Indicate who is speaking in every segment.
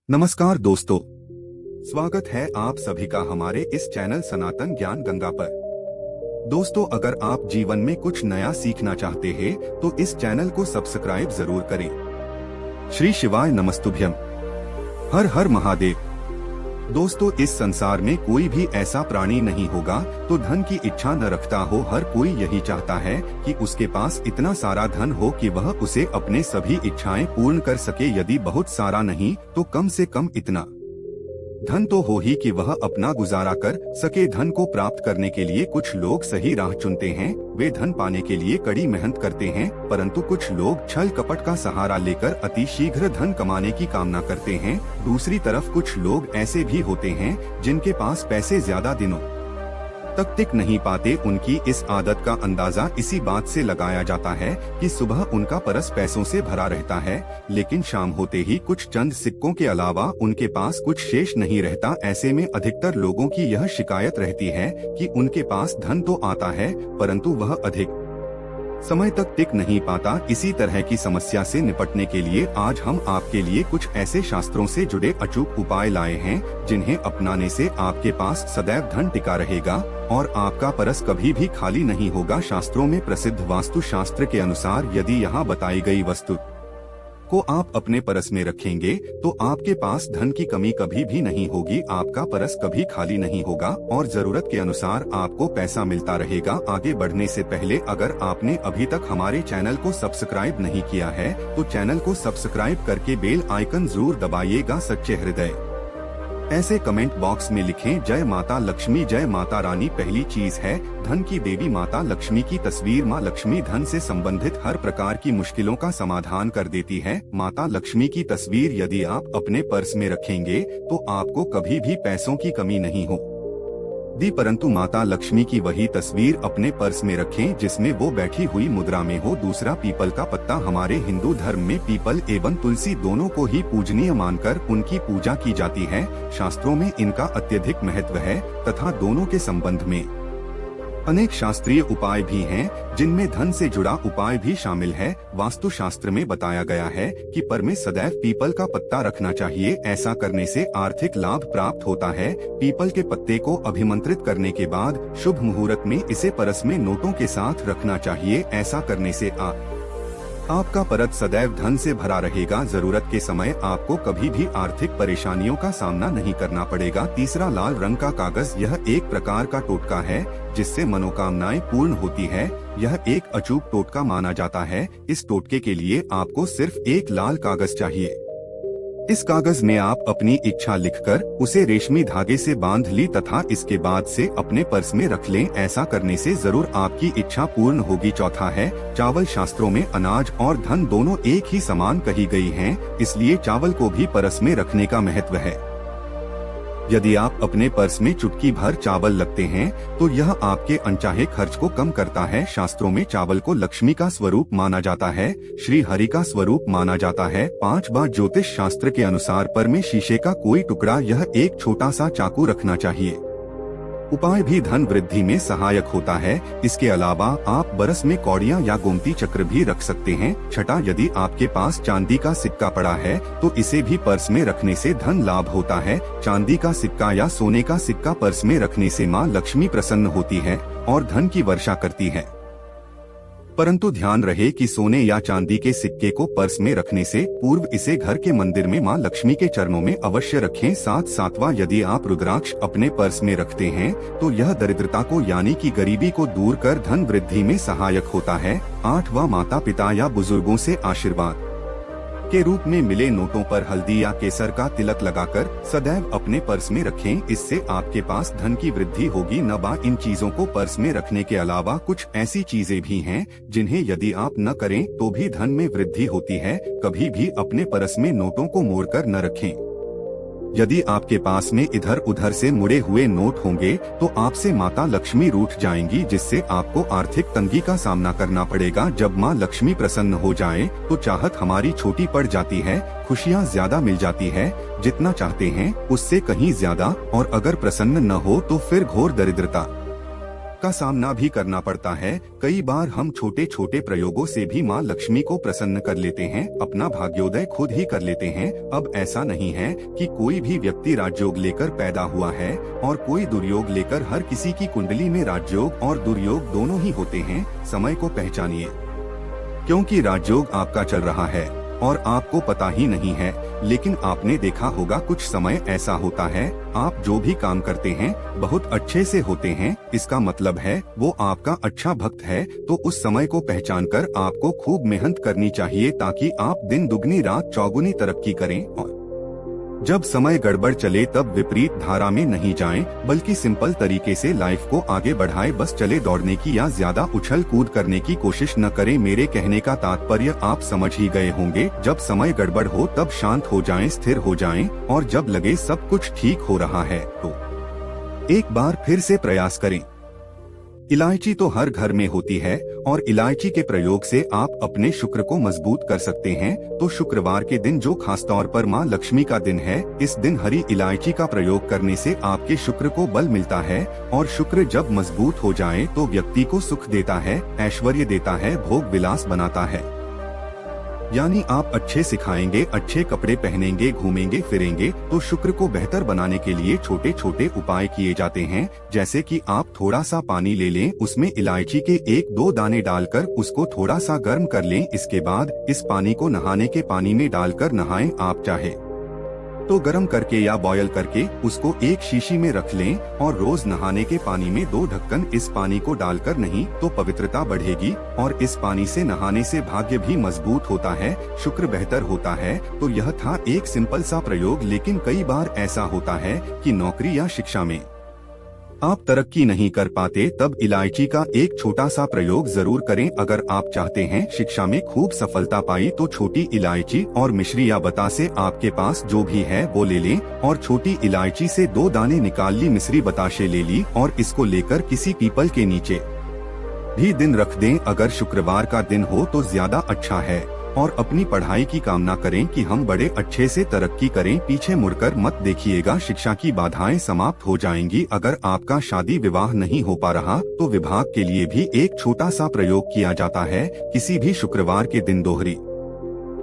Speaker 1: नमस्कार दोस्तों, स्वागत है आप सभी का हमारे इस चैनल सनातन ज्ञान गंगा पर। दोस्तों, अगर आप जीवन में कुछ नया सीखना चाहते हैं तो इस चैनल को सब्सक्राइब जरूर करें। श्री शिवाय नमस्तुभ्यम। हर हर महादेव। दोस्तों, इस संसार में कोई भी ऐसा प्राणी नहीं होगा तो धन की इच्छा न रखता हो। हर कोई यही चाहता है कि उसके पास इतना सारा धन हो कि वह उसे अपने सभी इच्छाएं पूर्ण कर सके। यदि बहुत सारा नहीं तो कम से कम इतना धन तो हो ही कि वह अपना गुजारा कर सके। धन को प्राप्त करने के लिए कुछ लोग सही राह चुनते हैं, वे धन पाने के लिए कड़ी मेहनत करते हैं, परंतु कुछ लोग छल कपट का सहारा लेकर अति शीघ्र धन कमाने की कामना करते हैं। दूसरी तरफ कुछ लोग ऐसे भी होते हैं जिनके पास पैसे ज्यादा दिनों तक टिक नहीं पाते। उनकी इस आदत का अंदाजा इसी बात से लगाया जाता है कि सुबह उनका परस पैसों से भरा रहता है, लेकिन शाम होते ही कुछ चंद सिक्कों के अलावा उनके पास कुछ शेष नहीं रहता। ऐसे में अधिकतर लोगों की यह शिकायत रहती है कि उनके पास धन तो आता है परंतु वह अधिक समय तक टिक नहीं पाता। इसी तरह की समस्या से निपटने के लिए आज हम आपके लिए कुछ ऐसे शास्त्रों से जुड़े अचूक उपाय लाए हैं जिन्हें अपनाने से आपके पास सदैव धन टिका रहेगा और आपका परस कभी भी खाली नहीं होगा। शास्त्रों में प्रसिद्ध वास्तु शास्त्र के अनुसार यदि यहाँ बताई गई वस्तु को आप अपने परस में रखेंगे तो आपके पास धन की कमी कभी भी नहीं होगी। आपका परस कभी खाली नहीं होगा और जरूरत के अनुसार आपको पैसा मिलता रहेगा। आगे बढ़ने से पहले अगर आपने अभी तक हमारे चैनल को सब्सक्राइब नहीं किया है तो चैनल को सब्सक्राइब करके बेल आइकन जरूर दबाइएगा। सच्चे हृदय ऐसे कमेंट बॉक्स में लिखें जय माता लक्ष्मी, जय माता रानी। पहली चीज है धन की देवी माता लक्ष्मी की तस्वीर। माँ लक्ष्मी धन से संबंधित हर प्रकार की मुश्किलों का समाधान कर देती है। माता लक्ष्मी की तस्वीर यदि आप अपने पर्स में रखेंगे तो आपको कभी भी पैसों की कमी नहीं हो परंतु माता लक्ष्मी की वही तस्वीर अपने पर्स में रखें जिसमें वो बैठी हुई मुद्रा में हो। दूसरा, पीपल का पत्ता। हमारे हिंदू धर्म में पीपल एवं तुलसी दोनों को ही पूजनीय मानकर उनकी पूजा की जाती है। शास्त्रों में इनका अत्यधिक महत्व है तथा दोनों के संबंध में अनेक शास्त्रीय उपाय भी हैं जिनमें धन से जुड़ा उपाय भी शामिल है। वास्तु शास्त्र में बताया गया है कि पर में सदैव पीपल का पत्ता रखना चाहिए। ऐसा करने से आर्थिक लाभ प्राप्त होता है। पीपल के पत्ते को अभिमंत्रित करने के बाद शुभ मुहूर्त में इसे परस में नोटों के साथ रखना चाहिए। ऐसा करने से आपका परस सदैव धन से भरा रहेगा। जरूरत के समय आपको कभी भी आर्थिक परेशानियों का सामना नहीं करना पड़ेगा। तीसरा, लाल रंग का कागज। यह एक प्रकार का टोटका है जिससे मनोकामनाएं पूर्ण होती है। यह एक अचूक टोटका माना जाता है। इस टोटके के लिए आपको सिर्फ एक लाल कागज चाहिए। इस कागज में आप अपनी इच्छा लिखकर उसे रेशमी धागे से बांध ली तथा इसके बाद से अपने पर्स में रख लें। ऐसा करने से जरूर आपकी इच्छा पूर्ण होगी। चौथा है चावल। शास्त्रों में अनाज और धन दोनों एक ही समान कही गई हैं, इसलिए चावल को भी परस में रखने का महत्व है। यदि आप अपने पर्स में चुटकी भर चावल रखते हैं तो यह आपके अनचाहे खर्च को कम करता है। शास्त्रों में चावल को लक्ष्मी का स्वरूप माना जाता है, श्री हरि का स्वरूप माना जाता है। 5 बार ज्योतिष शास्त्र के अनुसार पर में शीशे का कोई टुकड़ा, यह एक छोटा सा चाकू रखना चाहिए। उपाय भी धन वृद्धि में सहायक होता है। इसके अलावा आप बरस में कौड़ियाँ या गोमती चक्र भी रख सकते हैं। छठा, यदि आपके पास चांदी का सिक्का पड़ा है तो इसे भी पर्स में रखने से धन लाभ होता है। चांदी का सिक्का या सोने का सिक्का पर्स में रखने से माँ लक्ष्मी प्रसन्न होती है और धन की वर्षा करती है। परंतु ध्यान रहे कि सोने या चांदी के सिक्के को पर्स में रखने से पूर्व इसे घर के मंदिर में मां लक्ष्मी के चरणों में अवश्य रखें। सातवां, यदि आप रुद्राक्ष अपने पर्स में रखते हैं तो यह दरिद्रता को यानी कि गरीबी को दूर कर धन वृद्धि में सहायक होता है। 8वां, माता पिता या बुजुर्गों से आशीर्वाद के रूप में मिले नोटों पर हल्दी या केसर का तिलक लगाकर सदैव अपने पर्स में रखें। इससे आपके पास धन की वृद्धि होगी। 9वां, इन चीजों को पर्स में रखने के अलावा कुछ ऐसी चीजें भी हैं जिन्हें यदि आप न करें तो भी धन में वृद्धि होती है। कभी भी अपने पर्स में नोटों को मोड़कर न रखें। यदि आपके पास में इधर उधर से मुड़े हुए नोट होंगे तो आपसे माता लक्ष्मी रूठ जाएंगी, जिससे आपको आर्थिक तंगी का सामना करना पड़ेगा। जब माँ लक्ष्मी प्रसन्न हो जाए तो चाहत हमारी छोटी पड़ जाती है, खुशियाँ ज्यादा मिल जाती है, जितना चाहते हैं उससे कहीं ज्यादा। और अगर प्रसन्न न हो तो फिर घोर दरिद्रता का सामना भी करना पड़ता है। कई बार हम छोटे छोटे प्रयोगों से भी माँ लक्ष्मी को प्रसन्न कर लेते हैं, अपना भाग्योदय खुद ही कर लेते हैं। अब ऐसा नहीं है कि कोई भी व्यक्ति राजयोग लेकर पैदा हुआ है और कोई दुर्योग लेकर। हर किसी की कुंडली में राजयोग और दुर्योग दोनों ही होते हैं। समय को पहचानिए, क्योंकि राजयोग आपका चल रहा है और आपको पता ही नहीं है। लेकिन आपने देखा होगा कुछ समय ऐसा होता है, आप जो भी काम करते हैं बहुत अच्छे से होते हैं, इसका मतलब है वो आपका अच्छा भक्त है। तो उस समय को पहचान कर आपको खूब मेहनत करनी चाहिए, ताकि आप दिन दुगनी रात चौगुनी तरक्की करें। और जब समय गड़बड़ चले तब विपरीत धारा में नहीं जाएं, बल्कि सिंपल तरीके से लाइफ को आगे बढ़ाएं। बस चले दौड़ने की या ज्यादा उछल कूद करने की कोशिश न करें। मेरे कहने का तात्पर्य आप समझ ही गए होंगे। जब समय गड़बड़ हो तब शांत हो जाएं, स्थिर हो जाएं, और जब लगे सब कुछ ठीक हो रहा है तो एक बार फिर से प्रयास करें। इलायची तो हर घर में होती है और इलायची के प्रयोग से आप अपने शुक्र को मजबूत कर सकते हैं। तो शुक्रवार के दिन, जो खासतौर पर माँ लक्ष्मी का दिन है, इस दिन हरी इलायची का प्रयोग करने से आपके शुक्र को बल मिलता है। और शुक्र जब मजबूत हो जाए तो व्यक्ति को सुख देता है, ऐश्वर्य देता है, भोग विलास बनाता है। यानी आप अच्छे सिखाएंगे, अच्छे कपड़े पहनेंगे, घूमेंगे फिरेंगे। तो शुक्र को बेहतर बनाने के लिए छोटे छोटे उपाय किए जाते हैं। जैसे कि आप थोड़ा सा पानी ले लें, उसमें इलायची के 1-2 दाने डालकर उसको थोड़ा सा गर्म कर लें। इसके बाद इस पानी को नहाने के पानी में डालकर नहाएं। आप चाहे तो गर्म करके या बॉयल करके उसको एक शीशी में रख लें और रोज नहाने के पानी में 2 ढक्कन इस पानी को डालकर, नहीं तो पवित्रता बढ़ेगी। और इस पानी से नहाने से भाग्य भी मजबूत होता है, शुक्र बेहतर होता है। तो यह था एक सिंपल सा प्रयोग, लेकिन कई बार ऐसा होता है कि नौकरी या शिक्षा में आप तरक्की नहीं कर पाते, तब इलायची का एक छोटा सा प्रयोग जरूर करें। अगर आप चाहते हैं शिक्षा में खूब सफलता पाई, तो छोटी इलायची और मिश्री या बतासे आपके पास जो भी है वो ले लें, और छोटी इलायची से 2 दाने निकाल ली, मिश्री बताशे ले ली, और इसको लेकर किसी पीपल के नीचे भी दिन रख दें। अगर शुक्रवार का दिन हो तो ज्यादा अच्छा है। और अपनी पढ़ाई की कामना करें कि हम बड़े अच्छे से तरक्की करें। पीछे मुड़कर मत देखिएगा, शिक्षा की बाधाएं समाप्त हो जाएंगी। अगर आपका शादी विवाह नहीं हो पा रहा तो विवाह के लिए भी एक छोटा सा प्रयोग किया जाता है। किसी भी शुक्रवार के दिन दोहरी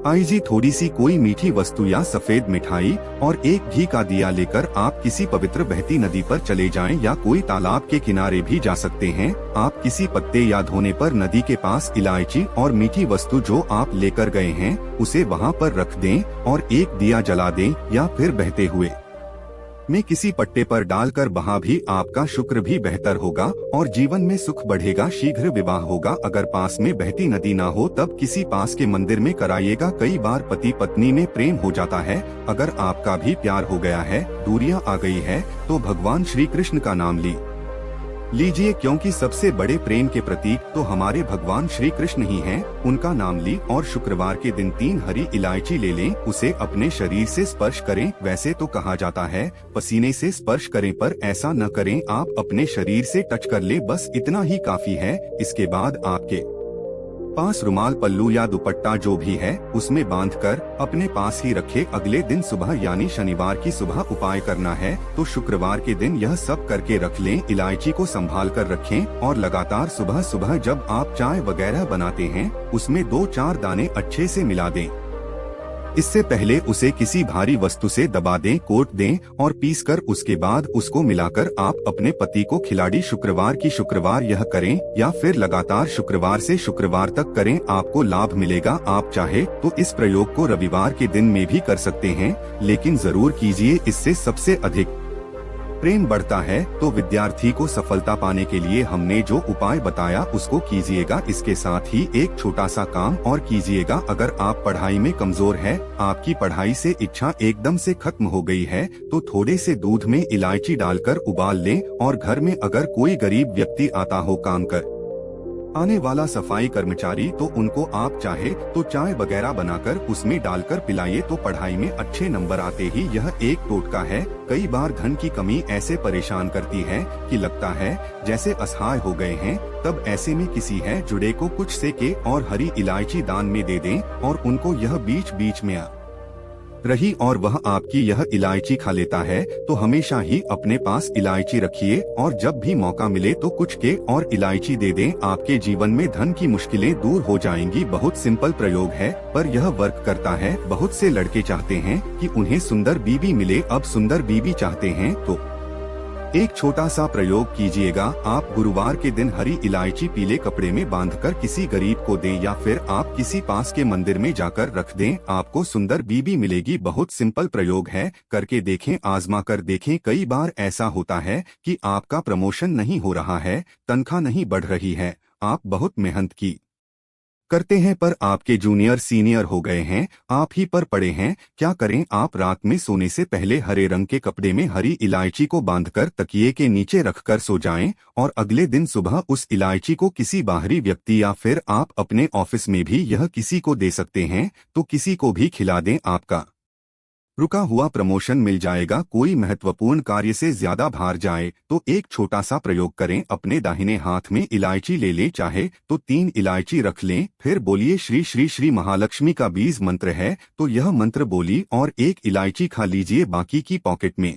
Speaker 1: आईजी थोड़ी सी कोई मीठी वस्तु या सफेद मिठाई और एक घी का दिया लेकर आप किसी पवित्र बहती नदी पर चले जाएं, या कोई तालाब के किनारे भी जा सकते हैं। आप किसी पत्ते या धोने पर नदी के पास इलायची और मीठी वस्तु जो आप लेकर गए हैं उसे वहां पर रख दें और एक दिया जला दें, या फिर बहते हुए में किसी पट्टे पर डालकर बहा भी आपका शुक्र भी बेहतर होगा और जीवन में सुख बढ़ेगा। शीघ्र विवाह होगा। अगर पास में बहती नदी ना हो तब किसी पास के मंदिर में कराइएगा। कई बार पति पत्नी में प्रेम हो जाता है। अगर आपका भी प्यार हो गया है, दूरियां आ गई है, तो भगवान श्री कृष्ण का नाम लीजिए, क्योंकि सबसे बड़े प्रेम के प्रतीक तो हमारे भगवान श्री कृष्ण ही हैं। उनका नाम ली और शुक्रवार के दिन 3 हरी इलायची ले लें, उसे अपने शरीर से स्पर्श करें। वैसे तो कहा जाता है पसीने से स्पर्श करें, पर ऐसा न करें, आप अपने शरीर से टच कर ले, बस इतना ही काफी है। इसके बाद आपके पास रुमाल, पल्लू या दुपट्टा जो भी है उसमें बांधकर अपने पास ही रखें। अगले दिन सुबह यानी शनिवार की सुबह उपाय करना है, तो शुक्रवार के दिन यह सब करके रख लें। इलायची को संभाल कर रखें और लगातार सुबह सुबह जब आप चाय वगैरह बनाते हैं उसमें 2-4 दाने अच्छे से मिला दें। इससे पहले उसे किसी भारी वस्तु से दबा दें, कोट दें और पीसकर उसके बाद उसको मिलाकर आप अपने पति को खिलाड़ी शुक्रवार की शुक्रवार यह करें, या फिर लगातार शुक्रवार से शुक्रवार तक करें, आपको लाभ मिलेगा। आप चाहे तो इस प्रयोग को रविवार के दिन में भी कर सकते हैं, लेकिन जरूर कीजिए, इससे सबसे अधिक प्रेम बढ़ता है। तो विद्यार्थी को सफलता पाने के लिए हमने जो उपाय बताया उसको कीजिएगा। इसके साथ ही एक छोटा सा काम और कीजिएगा। अगर आप पढ़ाई में कमजोर है, आपकी पढ़ाई से इच्छा एकदम से खत्म हो गई है, तो थोड़े से दूध में इलायची डालकर उबाल लें, और घर में अगर कोई गरीब व्यक्ति आता हो काम कर आने वाला सफाई कर्मचारी, तो उनको आप चाहे तो चाय वगैरह बनाकर उसमें डालकर पिलाइए, तो पढ़ाई में अच्छे नंबर आते ही। यह एक टोटका है। कई बार धन की कमी ऐसे परेशान करती है कि लगता है जैसे असहाय हो गए हैं, तब ऐसे में किसी है जुड़े को कुछ सेके और हरी इलायची दान में दे दें और उनको यह बीच बीच में रही और वह आपकी यह इलायची खा लेता है, तो हमेशा ही अपने पास इलायची रखिए और जब भी मौका मिले तो कुछ के और इलायची दे दें। आपके जीवन में धन की मुश्किलें दूर हो जाएंगी। बहुत सिंपल प्रयोग है पर यह वर्क करता है। बहुत से लड़के चाहते हैं कि उन्हें सुंदर बीवी मिले। अब सुंदर बीवी चाहते हैं तो एक छोटा सा प्रयोग कीजिएगा। आप गुरुवार के दिन हरी इलायची पीले कपड़े में बांधकर किसी गरीब को दें या फिर आप किसी पास के मंदिर में जाकर रख दें। आपको सुंदर बीबी मिलेगी। बहुत सिंपल प्रयोग है, करके देखें, आजमा कर देखें। कई बार ऐसा होता है कि आपका प्रमोशन नहीं हो रहा है, तनख्वाह नहीं बढ़ रही है, आप बहुत मेहनत की करते हैं पर आपके जूनियर सीनियर हो गए हैं, आप ही पर पड़े हैं। क्या करें? आप रात में सोने से पहले हरे रंग के कपड़े में हरी इलायची को बांधकर तकिए के नीचे रखकर सो जाएं और अगले दिन सुबह उस इलायची को किसी बाहरी व्यक्ति या फिर आप अपने ऑफिस में भी यह किसी को दे सकते हैं, तो किसी को भी खिला दें। आपका रुका हुआ प्रमोशन मिल जाएगा। कोई महत्वपूर्ण कार्य से ज्यादा भार जाए तो एक छोटा सा प्रयोग करें। अपने दाहिने हाथ में इलायची ले लें, चाहे तो 3 इलायची रख लें, फिर बोलिए श्री श्री श्री महालक्ष्मी का बीज मंत्र है तो यह मंत्र बोली और 1 इलायची खा लीजिए, बाकी की पॉकेट में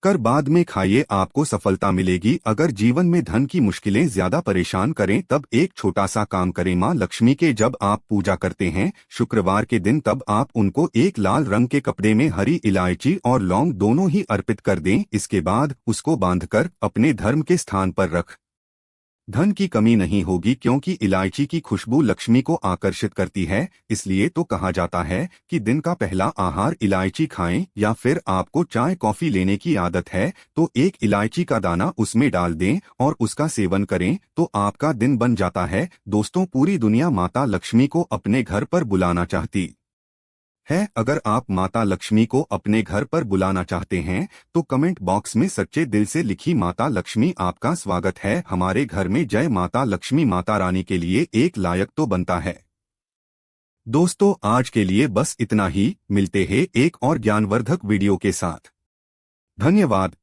Speaker 1: कर बाद में खाइए, आपको सफलता मिलेगी। अगर जीवन में धन की मुश्किलें ज्यादा परेशान करें तब एक छोटा सा काम करें। माँ लक्ष्मी के जब आप पूजा करते हैं शुक्रवार के दिन, तब आप उनको एक लाल रंग के कपड़े में हरी इलायची और लौंग दोनों ही अर्पित कर दें। इसके बाद उसको बांधकर अपने धर्म के स्थान पर रख धन की कमी नहीं होगी, क्योंकि इलायची की खुशबू लक्ष्मी को आकर्षित करती है। इसलिए तो कहा जाता है कि दिन का पहला आहार इलायची खाएं। या फिर आपको चाय कॉफी लेने की आदत है तो 1 इलायची का दाना उसमें डाल दें और उसका सेवन करें तो आपका दिन बन जाता है। दोस्तों, पूरी दुनिया माता लक्ष्मी को अपने घर पर बुलाना चाहती है। अगर आप माता लक्ष्मी को अपने घर पर बुलाना चाहते हैं तो कमेंट बॉक्स में सच्चे दिल से लिखी माता लक्ष्मी आपका स्वागत है हमारे घर में। जय माता लक्ष्मी। माता रानी के लिए एक लायक तो बनता है। दोस्तों, आज के लिए बस इतना ही। मिलते हैं एक और ज्ञानवर्धक वीडियो के साथ। धन्यवाद।